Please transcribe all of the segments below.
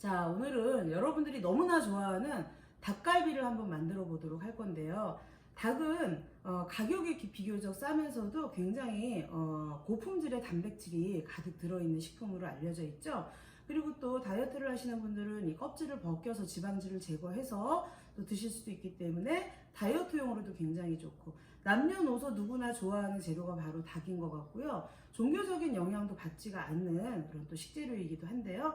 자, 오늘은 여러분들이 너무나 좋아하는 닭갈비를 한번 만들어 보도록 할 건데요. 닭은 가격이 비교적 싸면서도 굉장히 고품질의 단백질이 가득 들어있는 식품으로 알려져 있죠. 그리고 또 다이어트를 하시는 분들은 이 껍질을 벗겨서 지방질을 제거해서 또 드실 수도 있기 때문에 다이어트용으로도 굉장히 좋고, 남녀노소 누구나 좋아하는 재료가 바로 닭인 것 같고요. 종교적인 영향도 받지가 않는 그런 또 식재료이기도 한데요.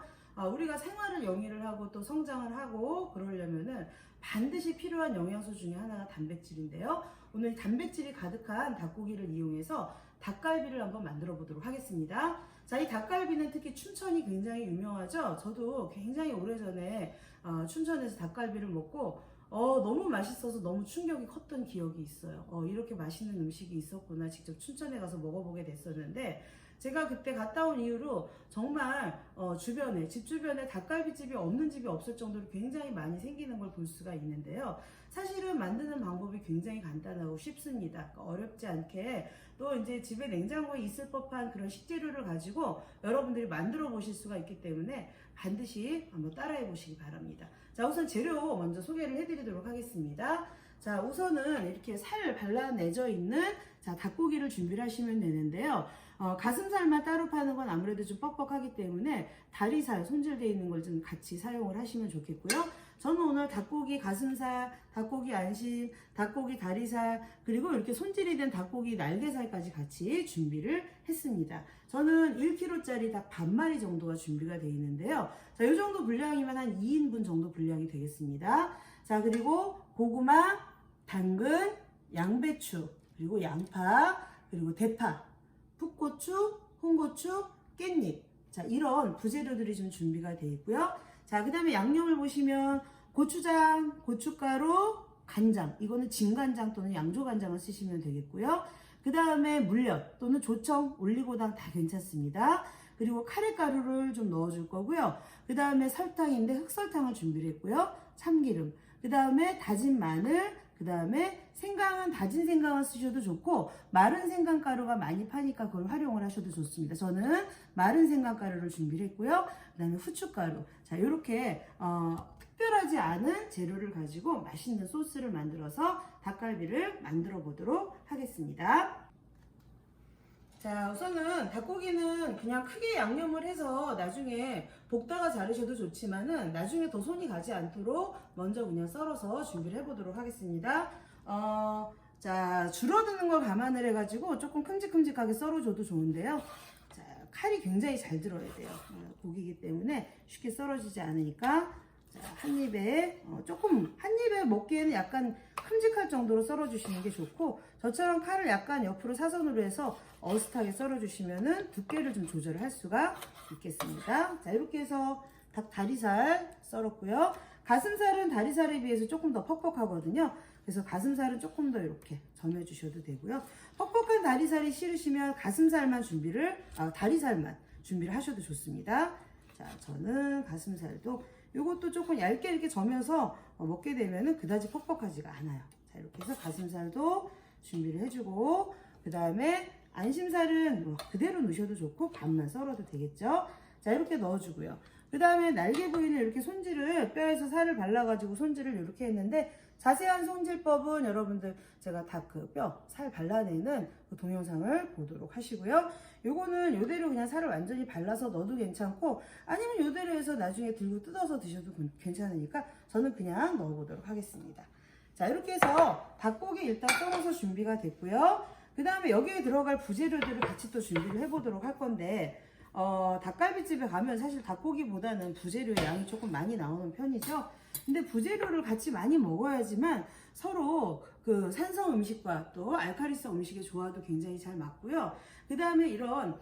우리가 생활을 영위를 하고 또 성장을 하고 그러려면은 반드시 필요한 영양소 중에 하나가 단백질인데요. 오늘 단백질이 가득한 닭고기를 이용해서 닭갈비를 한번 만들어 보도록 하겠습니다. 자, 이 닭갈비는 특히 춘천이 굉장히 유명하죠. 저도 굉장히 오래전에 춘천에서 닭갈비를 먹고 너무 맛있어서 너무 충격이 컸던 기억이 있어요. 이렇게 맛있는 음식이 있었구나. 직접 춘천에 가서 먹어보게 됐었는데, 제가 그때 갔다 온 이후로 정말 주변에, 집 주변에 닭갈비집이 없는 집이 없을 정도로 굉장히 많이 생기는 걸 볼 수가 있는데요. 사실은 만드는 방법이 굉장히 간단하고 쉽습니다. 그러니까 어렵지 않게 또 이제 집에 냉장고에 있을 법한 그런 식재료를 가지고 여러분들이 만들어 보실 수가 있기 때문에 반드시 한번 따라해 보시기 바랍니다. 자, 우선 재료 먼저 소개를 해드리도록 하겠습니다. 자, 우선은 이렇게 살 발라내져 있는 닭고기를 준비를 하시면 되는데요. 가슴살만 따로 파는 건 아무래도 좀 뻑뻑하기 때문에 다리살, 손질되어 있는 걸 좀 같이 사용을 하시면 좋겠고요. 저는 오늘 닭고기 가슴살, 닭고기 안심, 닭고기 다리살, 그리고 이렇게 손질이 된 닭고기 날개살까지 같이 준비를 했습니다. 저는 1kg짜리 닭 반마리 정도가 준비가 되어 있는데요. 자, 이 정도 분량이면 한 2인분 정도 분량이 되겠습니다. 자, 그리고 고구마, 당근, 양배추, 그리고 양파, 그리고 대파, 풋고추, 홍고추, 깻잎. 자, 이런 부재료들이 좀 준비가 되어 있고요. 자, 그 다음에 양념을 보시면 고추장, 고춧가루, 간장. 이거는 진간장 또는 양조간장을 쓰시면 되겠고요. 그 다음에 물엿 또는 조청, 올리고당 다 괜찮습니다. 그리고 카레가루를 좀 넣어줄 거고요. 그 다음에 설탕인데 흑설탕을 준비를 했고요. 참기름. 그 다음에 다진 마늘. 그 다음에 생강은 다진 생강을 쓰셔도 좋고, 마른 생강가루가 많이 파니까 그걸 활용을 하셔도 좋습니다. 저는 마른 생강가루를 준비를 했고요. 그 다음에 후춧가루. 자, 이렇게 특별하지 않은 재료를 가지고 맛있는 소스를 만들어서 닭갈비를 만들어 보도록 하겠습니다. 자, 우선은 닭고기는 그냥 크게 양념을 해서 나중에 볶다가 자르셔도 좋지만은 나중에 더 손이 가지 않도록 먼저 그냥 썰어서 준비를 해보도록 하겠습니다. 자, 줄어드는 걸 감안을 해가지고 조금 큼직큼직하게 썰어줘도 좋은데요. 자, 칼이 굉장히 잘 들어야 돼요. 고기이기 때문에 쉽게 썰어지지 않으니까. 자, 한 입에 한 입에 먹기에는 약간 큼직할 정도로 썰어주시는 게 좋고, 저처럼 칼을 약간 옆으로 사선으로 해서 어슷하게 썰어주시면은 두께를 좀 조절을 할 수가 있겠습니다. 자, 이렇게 해서 닭 다리살 썰었고요. 가슴살은 다리살에 비해서 조금 더 퍽퍽하거든요. 그래서 가슴살은 조금 더 이렇게 점여주셔도 되고요. 퍽퍽한 다리살이 싫으시면 가슴살만 다리살만 준비를 하셔도 좋습니다. 자, 저는 가슴살도 이것도 조금 얇게 이렇게 점여서 먹게 되면은 그다지 퍽퍽하지가 않아요. 자, 이렇게 해서 가슴살도 준비를 해주고, 그 다음에 안심살은 뭐 그대로 넣으셔도 좋고 반만 썰어도 되겠죠. 자, 이렇게 넣어주고요. 그 다음에 날개 부위는 이렇게 손질을, 뼈에서 살을 발라가지고 손질을 이렇게 했는데, 자세한 손질법은 여러분들 제가 다 그 뼈, 살 발라내는 그 동영상을 보도록 하시고요. 요거는 요대로 그냥 살을 완전히 발라서 넣어도 괜찮고, 아니면 요대로 해서 나중에 들고 뜯어서 드셔도 괜찮으니까 저는 그냥 넣어보도록 하겠습니다. 자, 이렇게 해서 닭고기 일단 썰어서 준비가 됐고요. 그 다음에 여기에 들어갈 부재료들을 같이 또 준비를 해보도록 할 건데, 닭갈비집에 가면 사실 닭고기보다는 부재료의 양이 조금 많이 나오는 편이죠. 근데 부재료를 같이 많이 먹어야지만 서로 그 산성 음식과 또 알칼리성 음식의 조화도 굉장히 잘 맞고요. 그 다음에 이런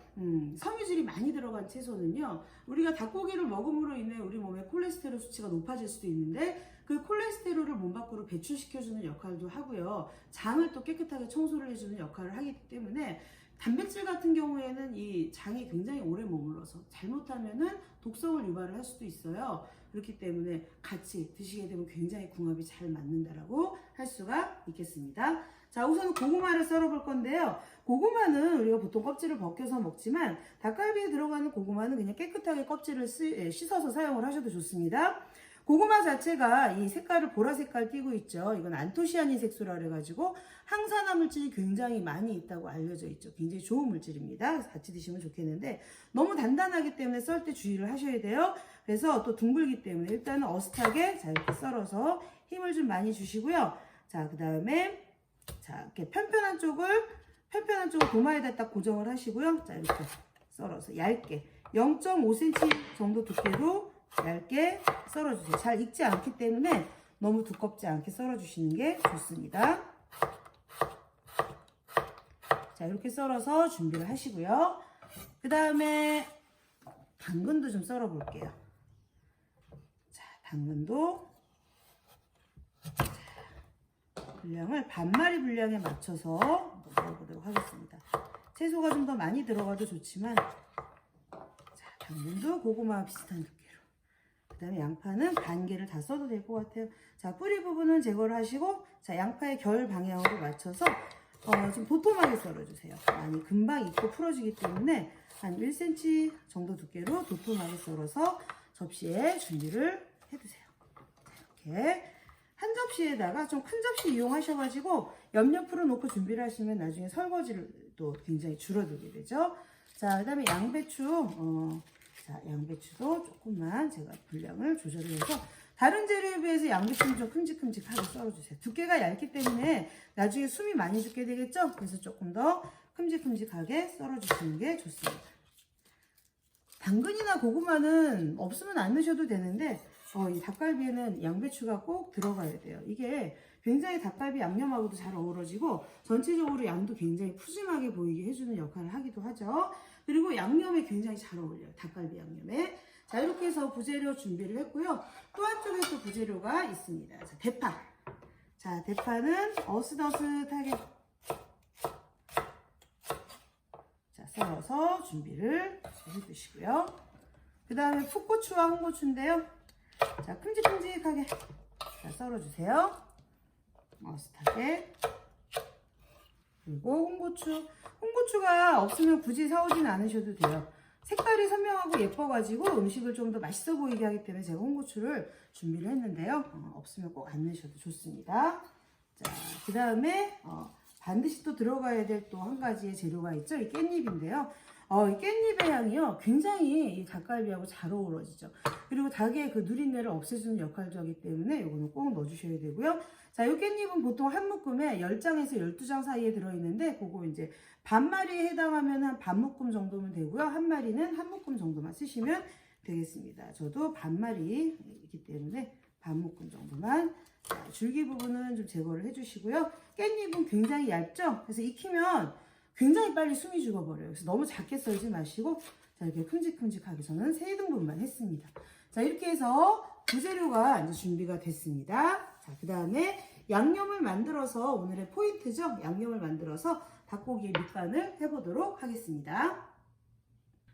섬유질이 많이 들어간 채소는요, 우리가 닭고기를 먹음으로 인해 우리 몸의 콜레스테롤 수치가 높아질 수도 있는데, 그 콜레스테롤을 몸 밖으로 배출시켜주는 역할도 하고요, 장을 또 깨끗하게 청소를 해주는 역할을 하기 때문에, 단백질 같은 경우에는 이 장이 굉장히 오래 머물러서 잘못하면은 독성을 유발을 할 수도 있어요. 그렇기 때문에 같이 드시게 되면 굉장히 궁합이 잘 맞는다라고 할 수가 있겠습니다. 자, 우선 고구마를 썰어 볼 건데요. 고구마는 우리가 보통 껍질을 벗겨서 먹지만 닭갈비에 들어가는 고구마는 그냥 깨끗하게 껍질을 씻어서 사용을 하셔도 좋습니다. 고구마 자체가 이 색깔을 보라 색깔 띠고 있죠. 이건 안토시아닌 색소라 그래가지고 항산화 물질이 굉장히 많이 있다고 알려져 있죠. 굉장히 좋은 물질입니다. 그래서 같이 드시면 좋겠는데 너무 단단하기 때문에 썰 때 주의를 하셔야 돼요. 그래서 또 둥글기 때문에 일단은 어슷하게 자 이렇게 썰어서 힘을 좀 많이 주시고요. 자, 그 다음에 자 이렇게 편편한 쪽을 도마에다 딱 고정을 하시고요. 자, 이렇게 썰어서 얇게 0.5cm 정도 두께로 얇게 썰어주세요. 잘 익지 않기 때문에 너무 두껍지 않게 썰어주시는 게 좋습니다. 자, 이렇게 썰어서 준비를 하시고요. 그 다음에 당근도 좀 썰어 볼게요. 자, 당근도 분량을 반마리 분량에 맞춰서 넣어보도록 하겠습니다. 채소가 좀 더 많이 들어가도 좋지만 자, 당근도 고구마와 비슷한 두께로. 그 다음에 양파는 반 개를 다 써도 될 것 같아요. 자, 뿌리 부분은 제거를 하시고 자, 양파의 결 방향으로 맞춰서 좀 도톰하게 썰어주세요. 많이 금방 익고 풀어지기 때문에 한 1cm 정도 두께로 도톰하게 썰어서 접시에 준비를 해두세요. 이렇게 한 접시에다가 좀 큰 접시 이용하셔가지고 옆옆으로 놓고 준비를 하시면 나중에 설거지를 또 굉장히 줄어들게 되죠. 자, 그 다음에 양배추, 자, 양배추도 조금만 제가 분량을 조절을 해서 다른 재료에 비해서 양배추는 좀 큼직큼직하게 썰어주세요. 두께가 얇기 때문에 나중에 숨이 많이 죽게 되겠죠? 그래서 조금 더 큼직큼직하게 썰어주시는 게 좋습니다. 당근이나 고구마는 없으면 안 넣으셔도 되는데 이 닭갈비에는 양배추가 꼭 들어가야 돼요. 이게 굉장히 닭갈비 양념하고도 잘 어우러지고 전체적으로 양도 굉장히 푸짐하게 보이게 해주는 역할을 하기도 하죠. 그리고 양념에 굉장히 잘 어울려요. 닭갈비 양념에. 자, 이렇게 해서 부재료 준비를 했고요. 또 한쪽에 또 부재료가 있습니다. 자, 대파. 자, 대파는 어슷어슷하게 자, 썰어서 준비를 해주시고요. 그 다음에 풋고추와 홍고추인데요. 자, 큼직큼직하게 자, 썰어주세요. 어슷하게. 그리고 홍고추가 없으면 굳이 사오진 않으셔도 돼요. 색깔이 선명하고 예뻐가지고 음식을 좀 더 맛있어 보이게 하기 때문에 제가 홍고추를 준비를 했는데요. 없으면 꼭 안 넣으셔도 좋습니다. 자, 그 다음에 반드시 또 들어가야 될 또 한 가지의 재료가 있죠. 이 깻잎인데요. 이 깻잎의 향이요. 굉장히 이 닭갈비하고 잘 어우러지죠. 그리고 닭의 그 누린내를 없애주는 역할도 하기 때문에 이거는 꼭 넣어주셔야 되고요. 자, 이 깻잎은 보통 한 묶음에 10장에서 12장 사이에 들어있는데 그거 이제 반마리에 해당하면 한 반 묶음 정도면 되고요. 한 마리는 한 묶음 정도만 쓰시면 되겠습니다. 저도 반마리이기 때문에 반 묶음 정도만. 자, 줄기 부분은 좀 제거를 해주시고요. 깻잎은 굉장히 얇죠? 그래서 익히면 굉장히 빨리 숨이 죽어버려요. 그래서 너무 작게 썰지 마시고 자, 이렇게 큼직큼직하게 저는 3등분만 했습니다. 자, 이렇게 해서 부재료가 이제 준비가 됐습니다. 자, 그 다음에 양념을 만들어서 오늘의 포인트죠. 양념을 만들어서 닭고기의 밑간을 해보도록 하겠습니다.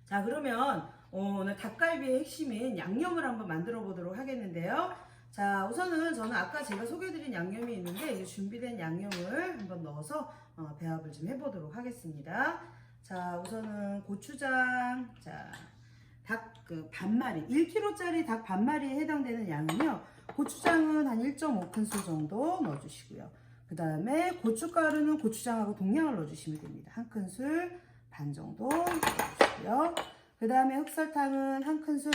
자, 그러면 오늘 닭갈비의 핵심인 양념을 한번 만들어 보도록 하겠는데요. 자, 우선은 저는 아까 제가 소개해드린 양념이 있는데 이 준비된 양념을 한번 넣어서 배합을 좀 해보도록 하겠습니다. 자, 우선은 고추장, 자, 닭 반마리, 1kg짜리 닭 반마리에 해당되는 양은요. 고추장은 한 1.5큰술 정도 넣어주시고요. 그 다음에 고춧가루는 고추장하고 동량을 넣어주시면 됩니다. 1큰술 반 정도 넣어주시고요. 그 다음에 흑설탕은 1큰술,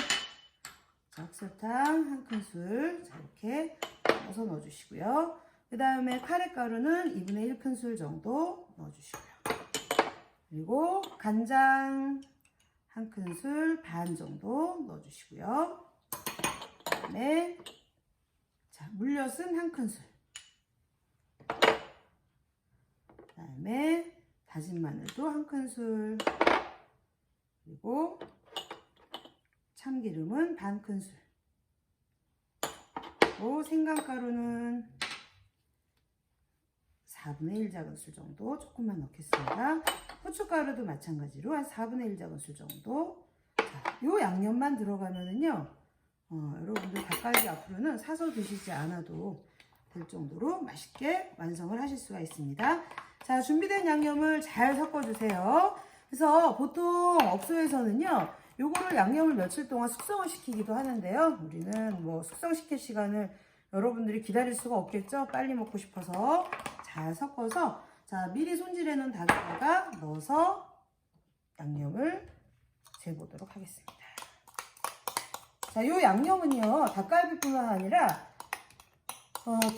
자, 흑설탕 1큰술, 자, 이렇게 넣어서 넣어주시고요. 그 다음에 카레가루는 2분의 1큰술 정도 넣어주시고요. 그리고 간장 1큰술 반 정도 넣어주시고요. 그 다음에 자, 물엿은 1큰술. 그 다음에 다진 마늘도 1큰술. 그리고 참기름은 반 큰술. 그리고 생강가루는 4분의 1 작은술 정도 조금만 넣겠습니다. 후춧가루도 마찬가지로 한 4분의 1 작은술 정도. 자, 요 양념만 들어가면은요. 여러분들 닭갈비 앞으로는 사서 드시지 않아도 될 정도로 맛있게 완성을 하실 수가 있습니다. 자, 준비된 양념을 잘 섞어주세요. 그래서 보통 업소에서는요, 요거를 양념을 며칠 동안 숙성을 시키기도 하는데요. 우리는 뭐 숙성시킬 시간을 여러분들이 기다릴 수가 없겠죠? 빨리 먹고 싶어서 잘 섞어서, 자, 미리 손질해 놓은 닭에다가 넣어서 양념을 재보도록 하겠습니다. 자, 요 양념은요, 닭갈비뿐만 아니라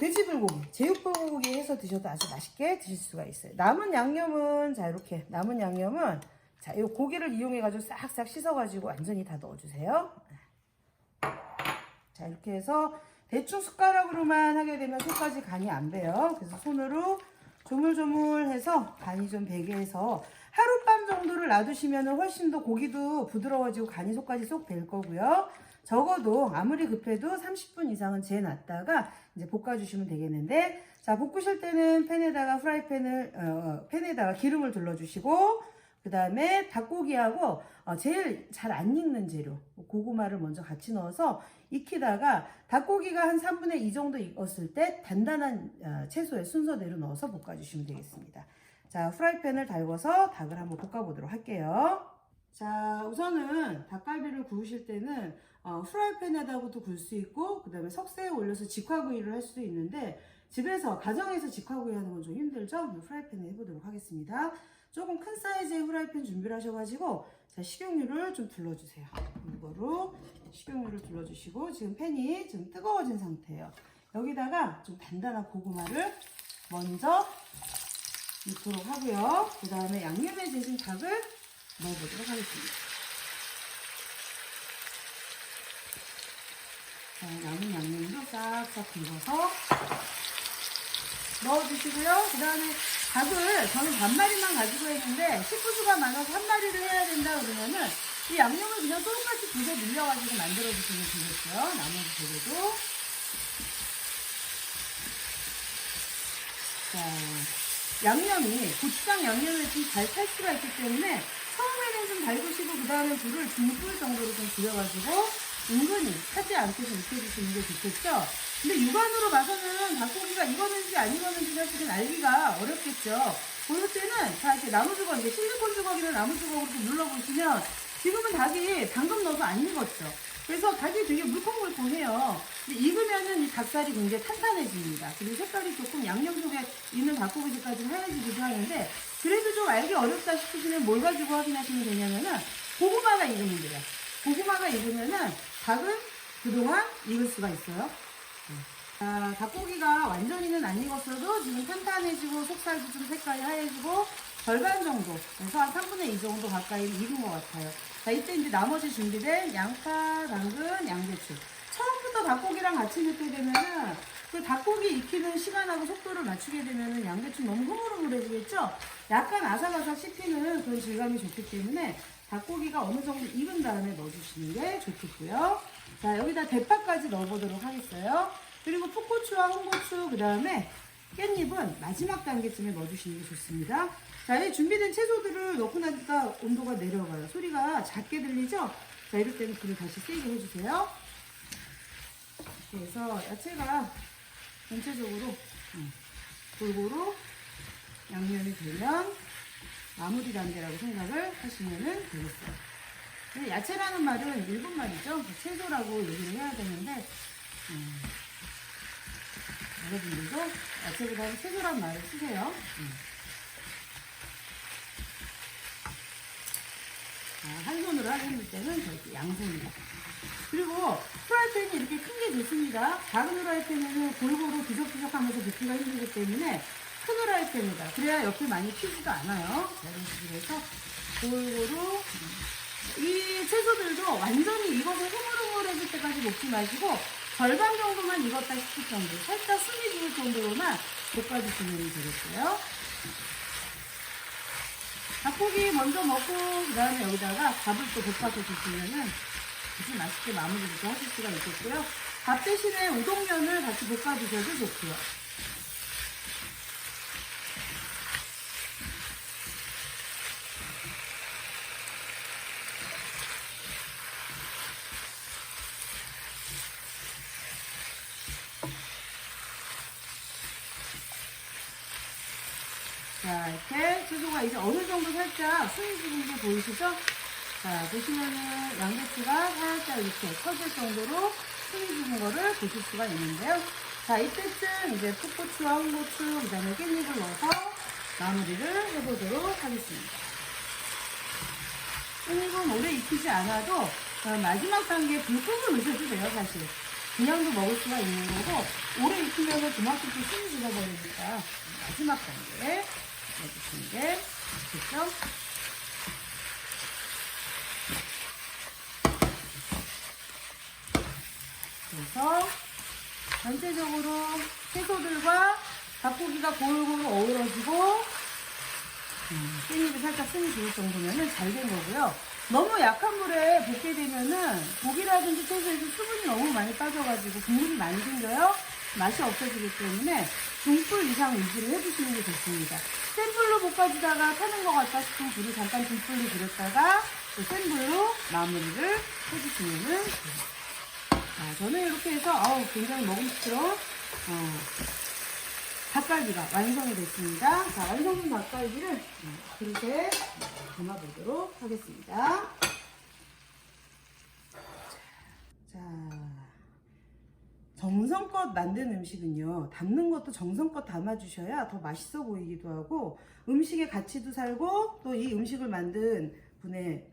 돼지불고기, 제육불고기 해서 드셔도 아주 맛있게 드실 수가 있어요. 남은 양념은, 자, 이렇게 남은 양념은, 자, 이 고기를 이용해가지고 싹싹 씻어가지고 완전히 다 넣어주세요. 자, 이렇게 해서 대충 숟가락으로만 하게 되면 속까지 간이 안 배요. 그래서 손으로 조물조물해서 간이 좀 배게 해서 하룻밤 정도를 놔두시면 훨씬 더 고기도 부드러워지고 간이 속까지 쏙 배 거고요. 적어도 아무리 급해도 30분 이상은 재놨다가 이제 볶아주시면 되겠는데, 자, 볶으실 때는 팬에다가 팬에다가 기름을 둘러주시고, 그 다음에 닭고기하고 제일 잘 안 익는 재료 고구마를 먼저 같이 넣어서 익히다가 닭고기가 한 3분의 2 정도 익었을 때 단단한 채소의 순서대로 넣어서 볶아주시면 되겠습니다. 자, 프라이팬을 달궈서 닭을 한번 볶아보도록 할게요. 자, 우선은 닭갈비를 구우실 때는 프라이팬에다가도 구울 수 있고, 그 다음에 석쇠에 올려서 직화구이를 할 수도 있는데, 집에서 가정에서 직화구이 하는 건 좀 힘들죠? 프라이팬에 해보도록 하겠습니다. 조금 큰 사이즈의 프라이팬 준비를 하셔가지고, 자, 식용유를 좀 둘러주세요. 이거로 식용유를 둘러주시고, 지금 팬이 좀 뜨거워진 상태예요. 여기다가 좀 단단한 고구마를 먼저 넣도록 하고요. 그 다음에 양념에 재진 닭을 넣어보도록 하겠습니다. 자, 남은 양념도 싹싹 긁어서 넣어주시고요. 그 다음에 닭을 저는 반마리만 가지고 했는데 식구수가 많아서 한 마리를 해야 된다 그러면은 이 양념을 그냥 똑같이 두개 늘려가지고 만들어주시면 되겠고요. 나머지 재료도. 자, 양념이 고추장 양념을 좀 잘 탈 수가 있기 때문에 처음에는 좀 달구시고 그 다음에 불을 중불 정도로 좀 줄여가지고 은근히 타지 않게 좀 익혀주시는 게 좋겠죠. 근데 육안으로 봐서는 닭고기가 익었는지 안 익었는지 사실은 알기가 어렵겠죠. 그럴 때는 자, 이렇게 나무주걱, 이제 실리콘 주걱이나 나무주걱으로 좀 눌러보시면 지금은 닭이 방금 넣어서 안 익었죠. 그래서 닭이 되게 물컹물컹해요. 근데 익으면은 이 닭살이 굉장히 탄탄해집니다. 그리고 색깔이 조금 양념 속에 있는 닭고기 색깔이 하얘지기도 하는데, 그래도 좀 알기 어렵다 싶으시면 뭘 가지고 확인하시면 되냐면은 고구마가 익으면 돼요. 고구마가 익으면은 닭은 그동안 익을 수가 있어요. 자, 닭고기가 완전히는 안 익었어도 지금 탄탄해지고 속살도 좀 색깔이 하얘지고 절반 정도, 그래서 한 3분의 2 정도 가까이 익은 것 같아요. 자, 이때 이제 나머지 준비된 양파, 당근, 양배추. 처음부터 닭고기랑 같이 넣게 되면은 그 닭고기 익히는 시간하고 속도를 맞추게 되면은 양배추 너무 흐물흐물해지겠죠? 약간 아삭아삭 씹히는 그런 질감이 좋기 때문에 닭고기가 어느 정도 익은 다음에 넣어주시는 게 좋겠고요. 자, 여기다 대파까지 넣어보도록 하겠어요. 그리고 풋고추와 홍고추, 그 다음에 깻잎은 마지막 단계쯤에 넣어주시는 게 좋습니다. 자, 이 준비된 채소들을 넣고 나니까 온도가 내려가요. 소리가 작게 들리죠? 자, 이럴 때는 불을 다시 세게 해주세요. 이렇게 해서 야채가 전체적으로 골고루 양념이 되면 마무리 단계라고 생각을 하시면 되겠어요. 야채라는 말은 일본 말이죠. 채소라고 얘기를 해야 되는데, 여러분들도 야채보다는 채소란 말을 쓰세요. 한 손으로 하실 때는 저렇게 양손으로. 그리고 프라이팬이 이렇게 큰 게 좋습니다. 작은 프라이팬에는 골고루 비석비석하면서 볶기가 힘들기 때문에 큰 프라이팬이다. 그래야 옆에 많이 튀지도 않아요. 이런 식으로 해서 골고루. 이 채소들도 완전히 익어서 흐물흐물해질 때까지 볶지 마시고 절반 정도만 익었다 싶을 정도, 살짝 숨이 죽을 정도로만 볶아주시면 되겠고요. 닭고기 먼저 먹고 그 다음에 여기다가 밥을 또 볶아서 드시면은 아주 맛있게 마무리도 하실 수가 있겠고요. 밥 대신에 우동면을 같이 볶아 드셔도 좋고요. 이렇게 채소가 이제 어느 정도 살짝 숨이 죽은 게 보이시죠? 자, 보시면은 양배추가 살짝 이렇게 터질 정도로 숨이 죽은 거를 보실 수가 있는데요. 자, 이때쯤 이제 풋고추와 홍고추, 그 다음에 깻잎을 넣어서 마무리를 해보도록 하겠습니다. 깻잎은 오래 익히지 않아도 마지막 단계에 불금을 넣으셔도 돼요, 사실. 그냥도 먹을 수가 있는 거고, 오래 익히면 그만큼 또 숨이 죽어버리니까 마지막 단계에 넣어주시는 게 좋겠죠? 그래서 전체적으로 채소들과 닭고기가 골고루 어우러지고 깻잎이 살짝 숨이 죽을 정도면 잘 된 거고요. 너무 약한 물에 볶게 되면은 고기라든지 채소에서 수분이 너무 많이 빠져가지고 국물이 많이 생겨요. 맛이 없어지기 때문에 중불 이상 유지를 해주시는 게 좋습니다. 센 불로 볶아주다가 타는 것 같다 싶으면 불을 잠깐 중불로 들였다가 또 센 불로 마무리를 해주시면 돼요. 자, 저는 이렇게 해서 굉장히 먹음직스러운 닭갈비가 완성이 됐습니다. 자, 완성된 닭갈비를 그릇에 담아보도록 하겠습니다. 자, 정성껏 만든 음식은요, 담는 것도 정성껏 담아주셔야 더 맛있어 보이기도 하고 음식의 가치도 살고 또 이 음식을 만든 분의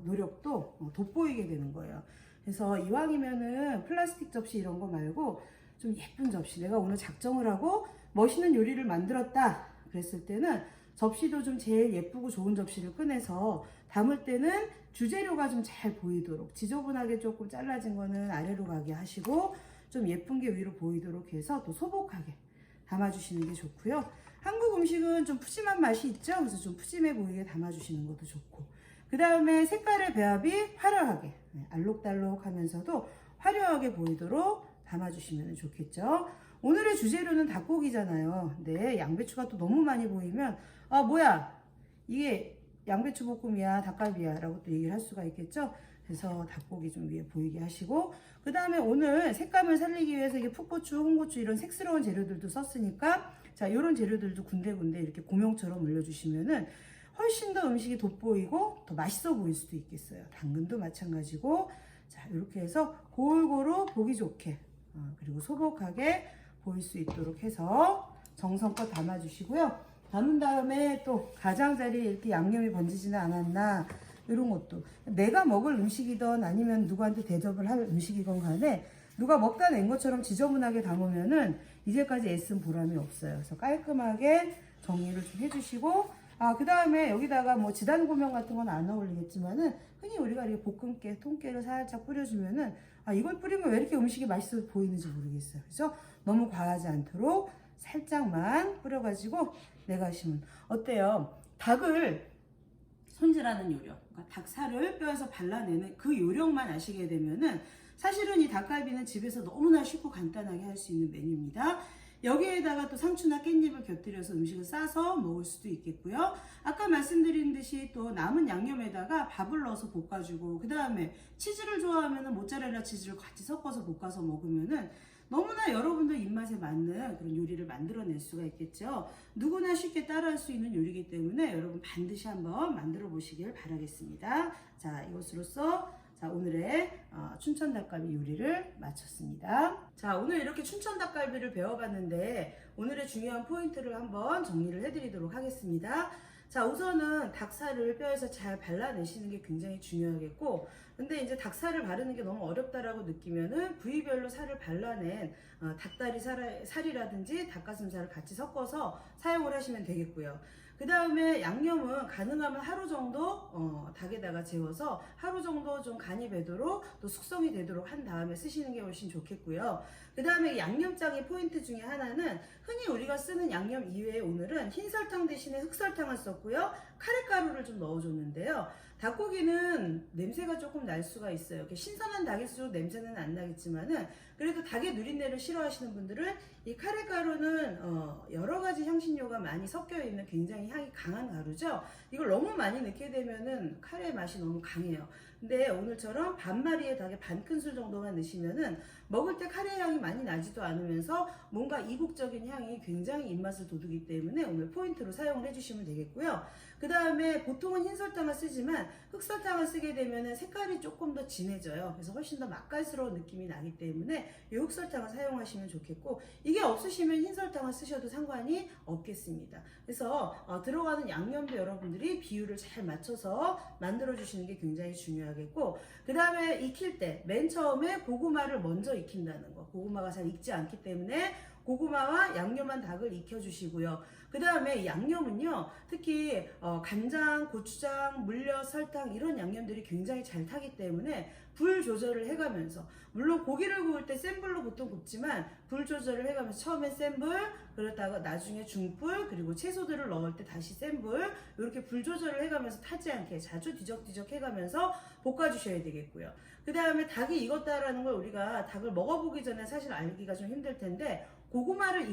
노력도 돋보이게 되는 거예요. 그래서 이왕이면은 플라스틱 접시 이런 거 말고 좀 예쁜 접시, 내가 오늘 작정을 하고 멋있는 요리를 만들었다 그랬을 때는 접시도 좀 제일 예쁘고 좋은 접시를 꺼내서 담을 때는 주재료가 좀 잘 보이도록, 지저분하게 조금 잘라진 거는 아래로 가게 하시고 좀 예쁜 게 위로 보이도록 해서 또 소복하게 담아주시는 게 좋고요. 한국 음식은 좀 푸짐한 맛이 있죠. 그래서 좀 푸짐해 보이게 담아주시는 것도 좋고, 그 다음에 색깔의 배합이 화려하게, 알록달록 하면서도 화려하게 보이도록 담아주시면 좋겠죠. 오늘의 주재료는 닭고기잖아요. 근데 양배추가 또 너무 많이 보이면 뭐야 이게 양배추 볶음이야 닭갈비야 라고 또 얘기를 할 수가 있겠죠. 그래서 닭고기 좀 위에 보이게 하시고, 그 다음에 오늘 색감을 살리기 위해서 이게 풋고추, 홍고추 이런 색스러운 재료들도 썼으니까 자, 이런 재료들도 군데군데 이렇게 고명처럼 올려주시면은 훨씬 더 음식이 돋보이고 더 맛있어 보일 수도 있겠어요. 당근도 마찬가지고, 자, 이렇게 해서 골고루 보기 좋게 그리고 소복하게 보일 수 있도록 해서 정성껏 담아주시고요. 담은 다음에 또 가장자리에 이렇게 양념이 번지지는 않았나, 이런 것도 내가 먹을 음식이든 아니면 누구한테 대접을 할 음식이건 간에 누가 먹다 낸 것처럼 지저분하게 담으면은 이제까지 애쓴 보람이 없어요. 그래서 깔끔하게 정리를 좀 해주시고, 그 다음에 여기다가 뭐 지단 고명 같은 건 안 어울리겠지만은 흔히 우리가 이렇게 볶음깨, 통깨를 살짝 뿌려주면은 이걸 뿌리면 왜 이렇게 음식이 맛있어 보이는지 모르겠어요. 그래서 너무 과하지 않도록 살짝만 뿌려가지고 내가시면 어때요? 닭을 손질하는 요령, 그러니까 닭살을 뼈에서 발라내는 그 요령만 아시게 되면은 사실은 이 닭갈비는 집에서 너무나 쉽고 간단하게 할 수 있는 메뉴입니다. 여기에다가 또 상추나 깻잎을 곁들여서 음식을 싸서 먹을 수도 있겠고요. 아까 말씀드린 듯이 또 남은 양념에다가 밥을 넣어서 볶아주고, 그 다음에 치즈를 좋아하면 모짜렐라 치즈를 같이 섞어서 볶아서 먹으면은 너무나 여러분들 입맛에 맞는 그런 요리를 만들어낼 수가 있겠죠. 누구나 쉽게 따라할 수 있는 요리이기 때문에 여러분 반드시 한번 만들어 보시길 바라겠습니다. 자, 이것으로써 오늘의 춘천 닭갈비 요리를 마쳤습니다. 자, 오늘 이렇게 춘천 닭갈비를 배워봤는데 오늘의 중요한 포인트를 한번 정리를 해드리도록 하겠습니다. 자, 우선은 닭살을 뼈에서 잘 발라내시는 게 굉장히 중요하겠고, 근데 이제 닭살을 바르는 게 너무 어렵다라고 느끼면은 부위별로 살을 발라낸 닭다리 살이라든지 닭가슴살을 같이 섞어서 사용을 하시면 되겠고요. 그 다음에 양념은 가능하면 하루 정도 닭에다가 재워서 하루 정도 좀 간이 배도록 또 숙성이 되도록 한 다음에 쓰시는 게 훨씬 좋겠고요. 그 다음에 양념장의 포인트 중에 하나는 흔히 우리가 쓰는 양념 이외에 오늘은 흰 설탕 대신에 흑설탕을 썼고요. 카레가루를 좀 넣어줬는데요. 닭고기는 냄새가 조금 날 수가 있어요. 신선한 닭일수록 냄새는 안 나겠지만은 그래도 닭의 누린내를 싫어하시는 분들은 이 카레가루는 여러 가지 향신료가 많이 섞여 있는 굉장히 향이 강한 가루죠. 이걸 너무 많이 넣게 되면은 카레 맛이 너무 강해요. 근데 오늘처럼 반마리의 닭에 반 큰술 정도만 넣으시면은 먹을 때 카레 향이 많이 나지도 않으면서 뭔가 이국적인 향이 굉장히 입맛을 돋우기 때문에 오늘 포인트로 사용을 해주시면 되겠고요. 그 다음에 보통은 흰 설탕을 쓰지만 흑설탕을 쓰게 되면은 색깔이 조금 더 진해져요. 그래서 훨씬 더 맛깔스러운 느낌이 나기 때문에 이 흑설탕을 사용하시면 좋겠고, 이게 없으시면 흰 설탕을 쓰셔도 상관이 없겠습니다. 그래서 들어가는 양념도 여러분들이 비율을 잘 맞춰서 만들어 주시는 게 굉장히 중요하겠고, 그 다음에 익힐 때 맨 처음에 고구마를 먼저 익힌다는 거. 고구마가 잘 익지 않기 때문에 고구마와 양념한 닭을 익혀주시고요. 그 다음에 양념은요, 특히 간장, 고추장, 물엿, 설탕 이런 양념들이 굉장히 잘 타기 때문에 불 조절을 해가면서, 물론 고기를 구울 때 센 불로 보통 굽지만 불 조절을 해가면서 처음엔 센 불, 그러다가 나중에 중불, 그리고 채소들을 넣을 때 다시 센 불, 이렇게 불 조절을 해가면서 타지 않게 자주 뒤적뒤적 해가면서 볶아주셔야 되겠고요. 그 다음에 닭이 익었다라는 걸 우리가 닭을 먹어보기 전에 사실 알기가 좀 힘들 텐데, 고구마의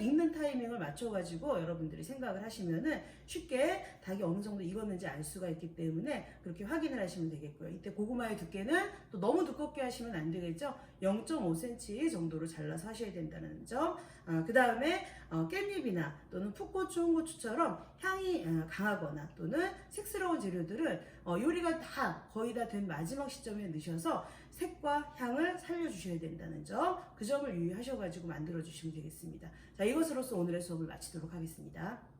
익는 타이밍을 맞춰가지고 여러분들이 생각을 하시면은 쉽게 닭이 어느 정도 익었는지 알 수가 있기 때문에 그렇게 확인을 하시면 되겠고요. 이때 고구마의 두께는 또 너무 두껍게 하시면 안 되겠죠. 0.5cm 정도로 잘라서 하셔야 된다는 점. 그 다음에 깻잎이나 또는 풋고추, 홍고추처럼 향이 강하거나 또는 색스러운 재료들은 요리가 다 거의 다 된 마지막 시점에 넣으셔서 색과 향을 살려주셔야 된다는 점, 그 점을 유의하셔가지고 만들어 주시면 되겠습니다. 자, 이것으로서 오늘의 수업을 마치도록 하겠습니다.